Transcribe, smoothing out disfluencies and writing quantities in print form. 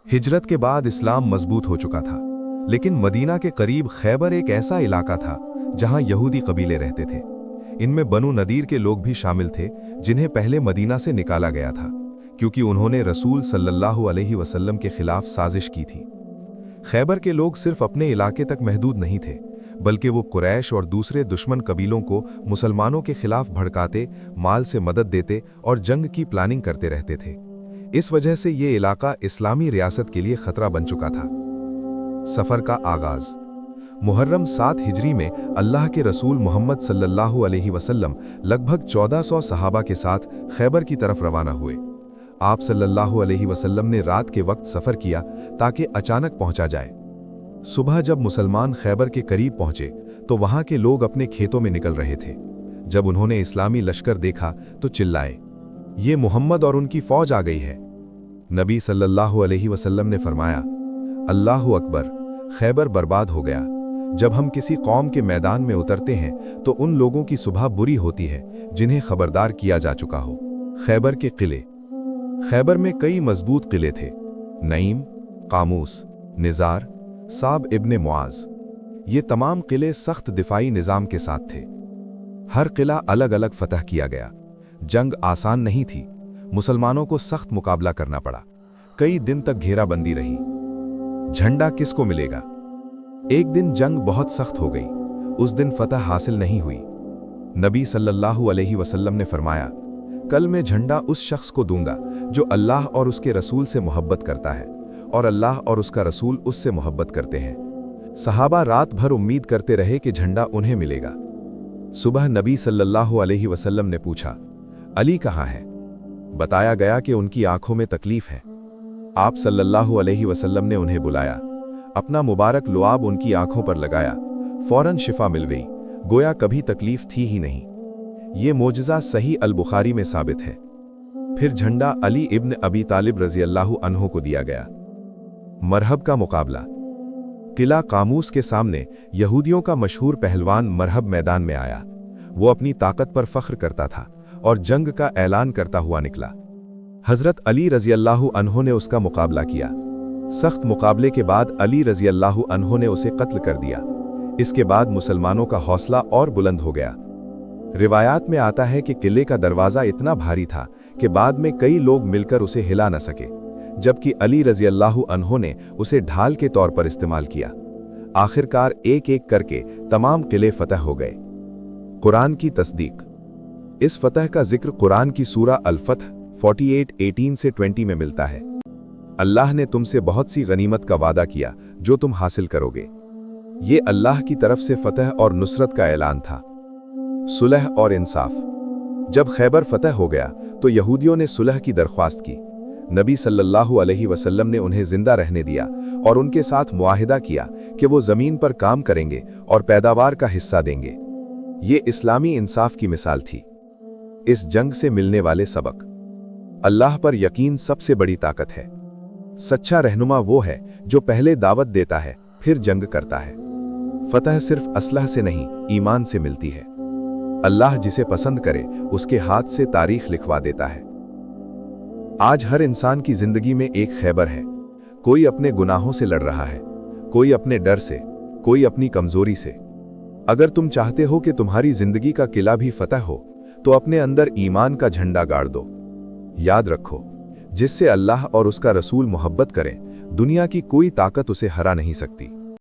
हिजरत के बाद इस्लाम मजबूत हो चुका था, लेकिन मदीना के करीब खैबर एक ऐसा इलाका था जहां यहूदी कबीले रहते थे। इनमें बनु नदीर के लोग भी शामिल थे, जिन्हें पहले मदीना से निकाला गया था क्योंकि उन्होंने रसूल सल्लल्लाहु अलैहि वसल्लम के खिलाफ साजिश की थी। खैबर के लोग सिर्फ अपने इलाके तक महदूद नहीं थे, बल्कि वो कुरैश और दूसरे दुश्मन कबीलों को मुसलमानों के खिलाफ भड़काते, माल से मदद देते और जंग की प्लानिंग करते रहते थे। इस वजह से ये इलाका इस्लामी रियासत के लिए खतरा बन चुका था। सफर का आगाज मुहर्रम 7 हिजरी में अल्लाह के रसूल मोहम्मद सल्लल्लाहु अलैहि वसल्लम लगभग 1400 सहाबा के साथ खैबर की तरफ रवाना हुए। आप सल्लल्लाहु अलैहि वसल्लम ने रात के वक्त सफर किया ताकि अचानक पहुंचा जाए। सुबह जब मुसलमान खैबर के करीब पहुंचे तो वहां के लोग अपने खेतों में निकल रहे थे। जब उन्होंने इस्लामी लश्कर देखा तो चिल्लाए, ये मोहम्मद और उनकी फौज आ गई है। नबी सल्लल्लाहु अलैहि वसल्लम ने फरमाया, अल्लाहु अकबर, खैबर बर्बाद हो गया। जब हम किसी कौम के मैदान में उतरते हैं तो उन लोगों की सुबह बुरी होती है जिन्हें खबरदार किया जा चुका हो। खैबर के किले। खैबर में कई मजबूत किले थे। नईम, कामूस, निजार, साब इब्ने मुआज। ये तमाम किले सख्त दिफाई निज़ाम के साथ थे। हर किला अलग अलग फतह किया गया। जंग आसान नहीं थी, मुसलमानों को सख्त मुकाबला करना पड़ा। कई दिन तक घेराबंदी रही। झंडा किसको मिलेगा? एक दिन जंग बहुत सख्त हो गई। उस दिन फतह हासिल नहीं हुई। नबी सल्लल्लाहु अलैहि वसल्लम ने फरमाया, कल मैं झंडा उस शख्स को दूंगा जो अल्लाह और उसके रसूल से मोहब्बत करता है और अल्लाह और उसका रसूल उससे मोहब्बत करते हैं। सहाबा रात भर उम्मीद करते रहे कि झंडा उन्हें मिलेगा। सुबह नबी सल्लल्लाहु अलैहि वसल्लम ने पूछा, अली कहाँ है? बताया गया कि उनकी आंखों में तकलीफ है। आप सल्लल्लाहु अलैहि वसल्लम ने उन्हें बुलाया, अपना मुबारक लुआब उनकी आंखों पर लगाया। फौरन शिफा मिल गई, गोया कभी तकलीफ थी ही नहीं। ये मोजज़ा सही अल बुखारी में साबित है। फिर झंडा अली इब्न अबी तालिब रज़ी अल्लाहु अन्हु को दिया गया। मरहब का मुकाबला। किला कामूस के सामने यहूदियों का मशहूर पहलवान मरहब मैदान में आया। वो अपनी ताकत पर फख्र करता था और जंग का ऐलान करता हुआ निकला। हजरत अली रज़ी अल्लाहु अन्हु ने उसका मुकाबला किया। सख्त मुकाबले के बाद अली रज़ी अल्लाहु अन्हु ने उसे कत्ल कर दिया। इसके बाद मुसलमानों का हौसला और बुलंद हो गया। रिवायात में आता है कि किले का दरवाज़ा इतना भारी था कि बाद में कई लोग मिलकर उसे हिला न सके, जबकि अली रज़ी अल्लाहु अन्हु ने उसे ढाल के तौर पर इस्तेमाल किया। आखिरकार एक एक करके तमाम किले फतह हो गए। कुरान की तस्दीक। इस फतह का जिक्र कुरान की सूरा अल-फतह 48:18 से 20 में मिलता है। अल्लाह ने तुमसे बहुत सी गनीमत का वादा किया जो तुम हासिल करोगे। ये अल्लाह की तरफ से फतह और नुसरत का ऐलान था। सुलह और इंसाफ। जब खैबर फतह हो गया तो यहूदियों ने सुलह की दरख्वास्त की। नबी सल्लल्लाहु अलैहि वसल्लम ने उन्हें जिंदा रहने दिया और उनके साथ मुआहिदा किया कि वो जमीन पर काम करेंगे और पैदावार का हिस्सा देंगे। ये इस्लामी इंसाफ की मिसाल थी। इस जंग से मिलने वाले सबक। अल्लाह पर यकीन सबसे बड़ी ताकत है। सच्चा रहनुमा वो है जो पहले दावत देता है फिर जंग करता है। फतह सिर्फ असलह से नहीं, ईमान से मिलती है। अल्लाह जिसे पसंद करे उसके हाथ से तारीख लिखवा देता है। आज हर इंसान की जिंदगी में एक खैबर है। कोई अपने गुनाहों से लड़ रहा है, कोई अपने डर से, कोई अपनी कमजोरी से। अगर तुम चाहते हो कि तुम्हारी जिंदगी का किला भी फतह हो तो अपने अंदर ईमान का झंडा गाड़ दो। याद रखो, जिससे अल्लाह और उसका रसूल मोहब्बत करें, दुनिया की कोई ताकत उसे हरा नहीं सकती।